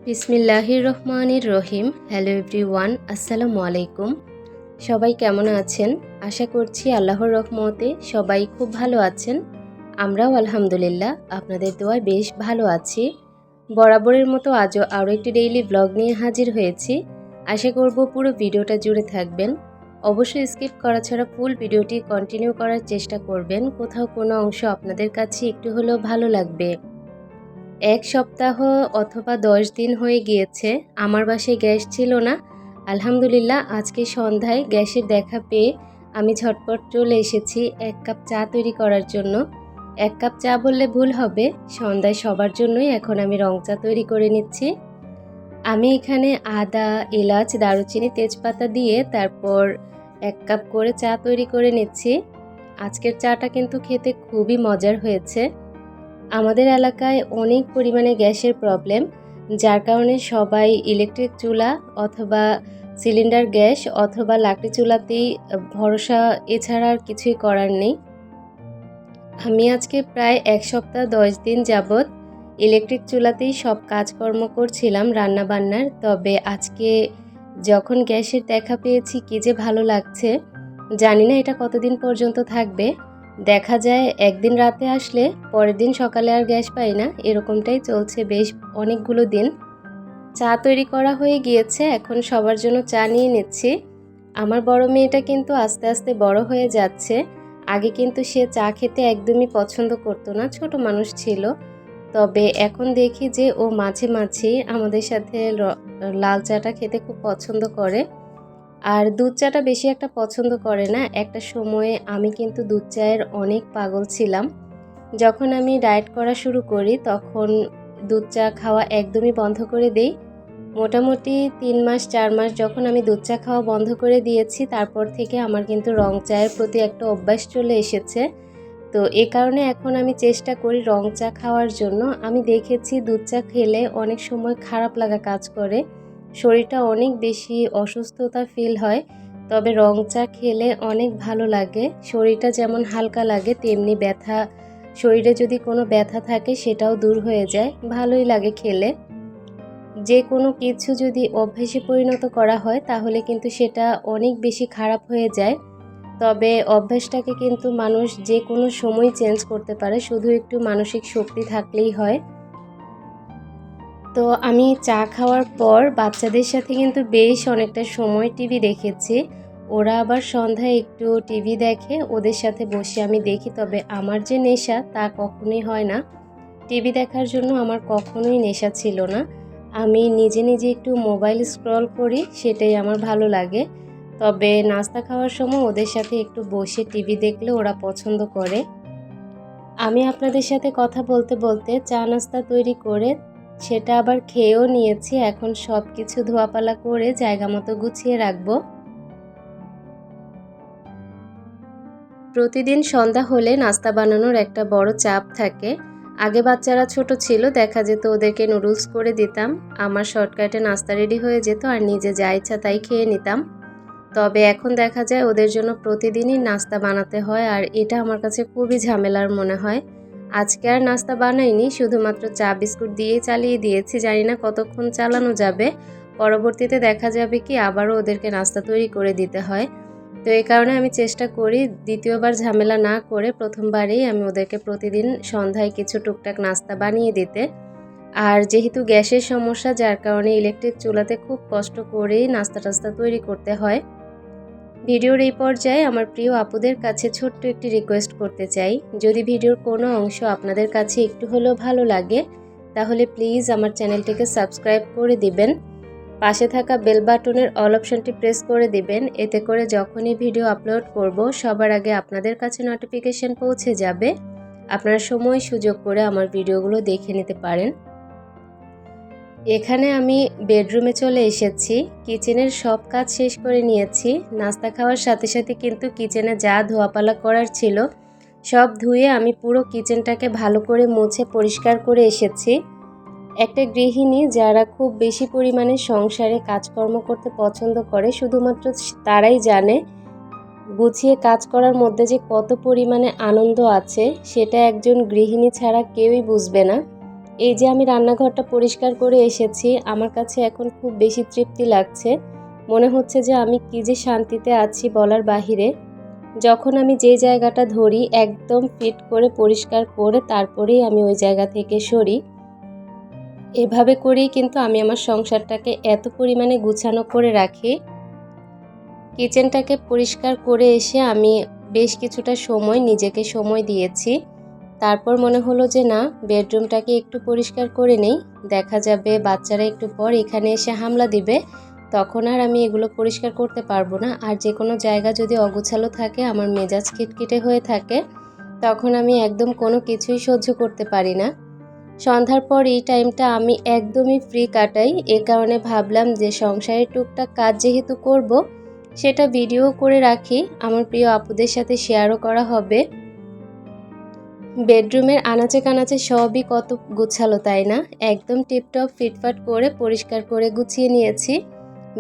বিসমিল্লাহির রহমানির রহিম। Hello everyone, আসসালামু আলাইকুম। সবাই কেমন আছেন? আশা করছি আল্লাহর রহমতে সবাই খুব ভালো আছেন। আমরাও আলহামদুলিল্লাহ আপনাদের দোয়ায় বেশ ভালো আছি। বরাবরের মতো আজও আরও একটি ডেইলি ব্লগ নিয়ে হাজির হয়েছি। আশা করব পুরো ভিডিওটা জুড়ে থাকবেন। অবশ্যই স্কিপ করা ছাড়া ফুল ভিডিওটি কন্টিনিউ করার চেষ্টা করবেন। কোথাও কোনো অংশ আপনাদের কাছে একটু হলেও ভালো লাগবে। ১ সপ্তাহ অথবা ১০ দিন হয়ে গিয়েছে আমার বাসায় গ্যাস ছিল না। আলহামদুলিল্লাহ আজকে সন্ধ্যায় গ্যাসের দেখা পেয়ে আমি ঝটপট চলে এসেছি ১ কাপ চা তৈরি করার জন্য। ১ কাপ চা বললে ভুল হবে, সন্ধ্যায় সবার জন্যই এখন আমি রং চা তৈরি করে নিচ্ছি। আমি এখানে আদা, এলাচ, দারুচিনি, তেজপাতা দিয়ে তারপর ১ কাপ করে চা তৈরি করে নিচ্ছি। আজকের চাটা কিন্তু খেতে খুবই মজার হয়েছে। আমাদের এলাকায় অনেক পরিমাণে গ্যাসের প্রবলেম, যার কারণে সবাই ইলেকট্রিক চুলা অথবা সিলিন্ডার গ্যাস অথবা লাকড়ি চুলাতেই ভরসা, এছাড়া আর কিছুই করার নেই। আমি আজকে প্রায় ১ সপ্তাহ ১০ দিন যাবৎ ইলেকট্রিক চুলাতেই সব কাজকর্ম করছিলাম রান্নাবান্নার। তবে আজকে যখন গ্যাসের দেখা পেয়েছি কী যে ভালো লাগছে। জানি না এটা কতদিন পর্যন্ত থাকবে। দেখা যায় একদিন রাতে আসলে পরের দিন সকালে আর গ্যাস পাই না, এরকমটাই চলছে বেশ অনেকগুলো দিন। চা তৈরি করা হয়ে গিয়েছে, এখন সবার জন্য চা নিয়ে নিচ্ছি। আমার বড় মেয়েটা কিন্তু আস্তে আস্তে বড় হয়ে যাচ্ছে। আগে কিন্তু সে চা খেতে একদমই পছন্দ করতো না, ছোট মানুষ ছিল। তবে এখন দেখি যে ও মাঝে মাঝেই আমাদের সাথে লাল চাটা খেতে খুব পছন্দ করে। আর দুধ চাটা বেশি একটা পছন্দ করে না। একটা সময়ে আমি কিন্তু দুধ চায়ের অনেক পাগল ছিলাম। যখন আমি ডায়েট করা শুরু করি তখন দুধ চা খাওয়া একদমই বন্ধ করে দেই। মোটামুটি ৩ মাস ৪ মাস যখন আমি দুধ চা খাওয়া বন্ধ করে দিয়েছি, তারপর থেকে আমার কিন্তু রং চায়ের প্রতি একটা অভ্যাস চলে এসেছে। তো এ কারণে এখন আমি চেষ্টা করি রং চা খাওয়ার জন্য। আমি দেখেছি দুধ চা খেলে অনেক সময় খারাপ লাগা কাজ করে, শরীরটা অনেক বেশি অসুস্থতা ফিল হয়। তবে রং চা খেলে অনেক ভালো লাগে, শরীরটা যেমন হালকা লাগে তেমনি ব্যথা, শরীরে যদি কোনো ব্যথা থাকে সেটাও দূর হয়ে যায়, ভালোই লাগে খেলে। যে কোনো কিছু যদি অভ্যাসে পরিণত করা হয় তাহলে কিন্তু সেটা অনেক বেশি খারাপ হয়ে যায়। তবে অভ্যাসটাকে কিন্তু মানুষ যে কোনো সময় চেঞ্জ করতে পারে, শুধু একটু মানসিক শক্তি থাকলেই হয়। তো আমি চা খাওয়ার পর বাচ্চাদের সাথে কিন্তু বেশ অনেকটা সময় টিভি দেখেছি। ওরা আবার সন্ধ্যায় একটু টিভি দেখে, ওদের সাথে বসে আমি দেখি। তবে আমার যে নেশা তা কখনোই হয় না। টিভি দেখার জন্য আমার কখনোই নেশা ছিল না। আমি নিজে নিজে একটু মোবাইল স্ক্রল করি, সেটাই আমার ভালো লাগে। তবে নাস্তা খাওয়ার সময় ওদের সাথে একটু বসে টিভি দেখলে ওরা পছন্দ করে। আমি আপনাদের সাথে কথা বলতে বলতে চা নাস্তা তৈরি করে সেটা আবার খেয়েও নিয়েছি। এখন সব কিছু ধোয়াপালা করে জায়গা মতো গুছিয়ে রাখবো। প্রতিদিন সন্ধ্যা হলে নাস্তা বানানোর একটা বড় চাপ থাকে। আগে বাচ্চারা ছোট ছিল, দেখা যেত ওদেরকে নুডলস করে দিতাম, আমার শর্টকাটে নাস্তা রেডি হয়ে যেত আর নিজে যা ইচ্ছা তাই খেয়ে নিতাম। তবে এখন দেখা যায় ওদের জন্য প্রতিদিনই নাস্তা বানাতে হয়, আর এটা আমার কাছে খুবই ঝামেলার মনে হয়। আজকে আর নাস্তা বানাইনি, শুধুমাত্র চা বিস্কুট দিয়েই চালিয়ে দিয়েছি। জানি না কতক্ষণ চালানো যাবে, পরবর্তীতে দেখা যাবে কি আবারও ওদেরকে নাস্তা তৈরি করে দিতে হয়। তো এই কারণে আমি চেষ্টা করি দ্বিতীয়বার ঝামেলা না করে প্রথমবারেই আমি ওদেরকে প্রতিদিন সন্ধ্যায় কিছু টুকটাক নাস্তা বানিয়ে দিতে। আর যেহেতু গ্যাসের সমস্যা, যার কারণে ইলেকট্রিক চুলাতে খুব কষ্ট করেই নাস্তা টাস্তা তৈরি করতে হয়। ভিডিওর এই পর্যায়ে আমার প্রিয় আপুদের কাছে ছোট্ট একটি রিকোয়েস্ট করতে চাই, যদি ভিডিওর কোনো অংশ আপনাদের কাছে একটু হলেও ভালো লাগে তাহলে প্লিজ আমার চ্যানেলটিকে সাবস্ক্রাইব করে দিবেন। পাশে থাকা বেল বাটনের অল অপশনটি প্রেস করে দিবেন, এতে করে যখনই ভিডিও আপলোড করব সবার আগে আপনাদের কাছে নোটিফিকেশন পৌঁছে যাবে। আপনারা সময় সুযোগ করে আমার ভিডিওগুলো দেখে নিতে পারেন। এখানে আমি বেডরুমে চলে এসেছি, কিচেনের সব কাজ শেষ করে নিয়েছি। নাস্তা খাওয়ার সাথে সাথে কিন্তু কিচেনে যা ধোয়াপালা করার ছিল সব ধুয়ে আমি পুরো কিচেনটাকে ভালো করে মুছে পরিষ্কার করে এসেছি। একটা গৃহিণী যারা খুব বেশি পরিমাণে সংসারে কাজকর্ম করতে পছন্দ করে, শুধুমাত্র তারাই জানে গুছিয়ে কাজ করার মধ্যে যে কত পরিমাণে আনন্দ আছে, সেটা একজন গৃহিণী ছাড়া কেউই বুঝবে না। এই যে আমি রান্নাঘরটা পরিষ্কার করে এসেছি, আমার কাছে এখন খুব বেশি তৃপ্তি লাগছে। মনে হচ্ছে যে আমি কি যে শান্তিতে আছি বলার বাহিরে। যখন আমি যে জায়গাটা ধরি একদম ফিট করে পরিষ্কার করে তারপরেই আমি ওই জায়গা থেকে সরি। এভাবে করেই কিন্তু আমি আমার সংসারটাকে এত পরিমাণে গুছানো করে রাখি। কিচেনটাকে পরিষ্কার করে এসে আমি বেশ কিছুটা সময় নিজেকে সময় দিয়েছি। তারপর মনে হলো যে না, বেডরুমটাকে একটু পরিষ্কার করে নেই, দেখা যাবে বাচ্চারা একটু পর এখানে এসে হামলা দিবে, তখন আর আমি এগুলো পরিষ্কার করতে পারবো না। আর যে কোনো জায়গা যদি অগোছালো থাকে, আমার মেজাজ খিটখিটে হয়ে থাকে, তখন আমি একদম কোনো কিছুই সহ্য করতে পারি না। সন্ধ্যার পর এই টাইমটা আমি একদমই ফ্রি কাটাই, এ কারণে ভাবলাম যে সংসারের টুকটাক কাজ যেহেতু করব, সেটা ভিডিও করে রাখি, আমার প্রিয় আপুদের সাথে শেয়ারও করা হবে। বেডরুমের আনাচে কানাচে সবই কত গুছালো তাই না? একদম টিপটপ ফিটফাট করে পরিষ্কার করে গুছিয়ে নিয়েছি।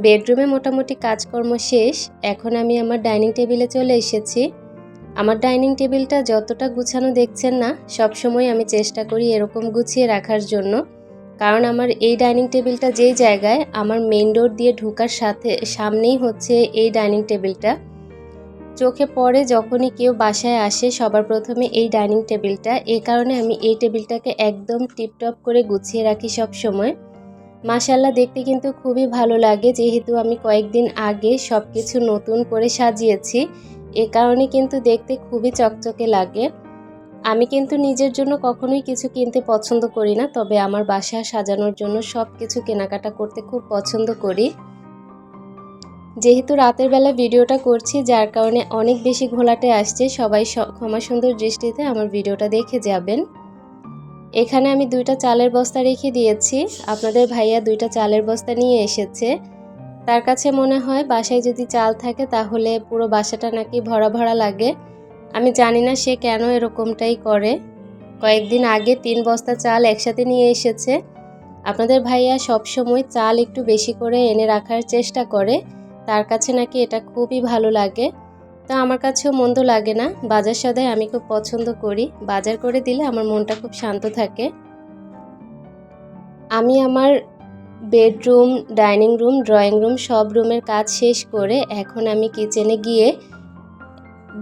বেডরুমে মোটামুটি কাজকর্ম শেষ। এখন আমি আমার ডাইনিং টেবিলে চলে এসেছি। আমার ডাইনিং টেবিলটা যতটা গুছানো দেখছেন না, সবসময় আমি চেষ্টা করি এরকম গুছিয়ে রাখার জন্য। কারণ আমার এই ডাইনিং টেবিলটা যেই জায়গায়, আমার মেইন ডোর দিয়ে ঢোকার সামনেই হচ্ছে এই ডাইনিং টেবিলটা। চোখে পড়ে যখনই কেউ বাসায় আসে সবার প্রথমে এই ডাইনিং টেবিলটা, এই কারণে আমি এই টেবিলটাকে একদম টিপটপ করে গুছিয়ে রাখি সব সময়। মাশাআল্লাহ, দেখতে কিন্তু খুবই ভালো লাগে, যেহেতু আমি কয়েকদিন আগে সব কিছু নতুন করে সাজিয়েছি, এ কারণে কিন্তু দেখতে খুবই চকচকে লাগে। আমি কিন্তু নিজের জন্য কখনোই কিছু কিনতে পছন্দ করি না, তবে আমার বাসা সাজানোর জন্য সব কিছু কেনাকাটা করতে খুব পছন্দ করি। যেহেতু রাতের বেলা ভিডিওটা করছি, যার কারণে অনেক বেশি ঘোলাটে আসছে, সবাই ক্ষমা সুন্দর দৃষ্টিতে আমার ভিডিওটা দেখে যাবেন। এখানে আমি 2টা চালের বস্তা রেখে দিয়েছি। আপনাদের ভাইয়া 2টা চালের বস্তা নিয়ে এসেছে। তার কাছে মনে হয় বাসায় যদি চাল থাকে তাহলে পুরো বাসাটা নাকি ভরা ভরা লাগে। আমি জানি না সে কেন এরকমটাই করে। কয়েকদিন আগে 3 বস্তা চাল একসাথে নিয়ে এসেছে। আপনাদের ভাইয়া সবসময় চাল একটু বেশি করে এনে রাখার চেষ্টা করে, তার কাছে নাকি এটা খুবই ভালো লাগে। তো আমার কাছেও মন্দ লাগে না, বাজার সদাই আমি খুব পছন্দ করি, বাজার করে দিলে আমার মনটা খুব শান্ত থাকে। আমি আমার bedroom, dining room, drawing room সব রুমের কাজ শেষ করে এখন আমি কিচেনে গিয়ে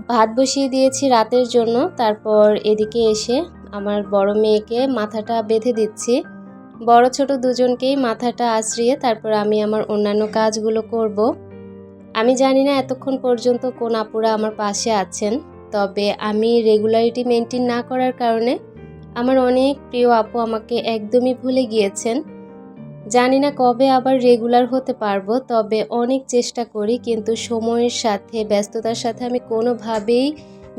ভাত বসিয়ে দিয়েছি রাতের জন্য। তারপর এদিকে এসে আমার বড় মেয়েকে মাথাটা বেঁধে দিচ্ছি। বড় ছোট দুজনকেই মাথাটা আঁচড়িয়ে তারপর আমি আমার অন্যান্য কাজগুলো করব। আমি জানি না এতক্ষণ পর্যন্ত কোন আপুরা আমার পাশে আছেন, তবে আমি রেগুলারিটি মেনটেন না করার কারণে আমার অনেক প্রিয় আপু আমাকে একদমই ভুলে গিয়েছেন। জানি না কবে আবার রেগুলার হতে পারবো, তবে অনেক চেষ্টা করি, কিন্তু সময়ের সাথে ব্যস্ততার সাথে আমি কোনোভাবেই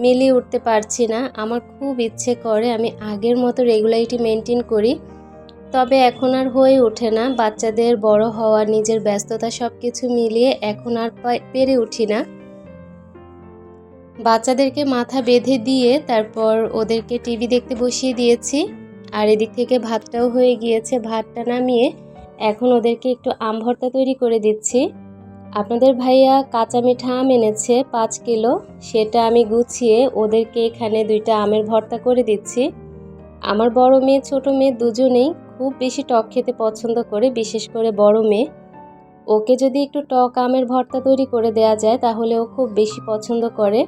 মিলিয়ে উঠতে পারছি না। আমার খুব ইচ্ছে করে আমি আগের মতো রেগুলারিটি মেনটেন করি, তবে এখন আর হয়ে ওঠে না। বাচ্চাদের বড় হওয়া, নিজের ব্যস্ততা সব কিছু মিলিয়ে এখন আর পেরে উঠি না। বাচ্চাদেরকে মাথা বেঁধে দিয়ে তারপর ওদেরকে টিভি দেখতে বসিয়ে দিয়েছি। আর এদিক থেকে ভাতটাও হয়ে গিয়েছে, ভাতটা নামিয়ে এখন ওদেরকে একটু আম ভর্তা তৈরি করে দিচ্ছি। আপনাদের ভাইয়া কাঁচা মিঠা আম এনেছে 5 কিলো, সেটা আমি গুছিয়ে ওদেরকে এখানে 2টা আমের ভর্তা করে দিচ্ছি। আমার বড় মেয়ে ছোট মেয়ে দুজনেই খুব বেশি টক খেতে পছন্দ করে, বিশেষ করে বড় মেয়ে। ওকে যদি একটু টক আমের ভর্তা তৈরি করে দেয়া যায় তাহলে ও খুব বেশি পছন্দ করে।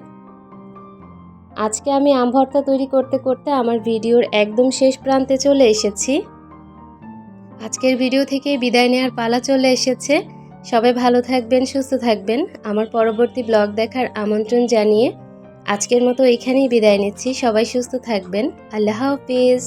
আজকে আমি আম ভর্তা তৈরি করতে করতে আমার ভিডিওর একদম শেষ প্রান্তে চলে এসেছি। আজকের ভিডিও থেকে বিদায় নেওয়ার পালা চলে এসেছে। সবাই ভালো থাকবেন, সুস্থ থাকবেন। আমার পরবর্তী ব্লগ দেখার আমন্ত্রণ জানিয়ে আজকের মতো এখানেই বিদায় নিচ্ছি। সবাই সুস্থ থাকবেন। আল্লাহ হাফেজ।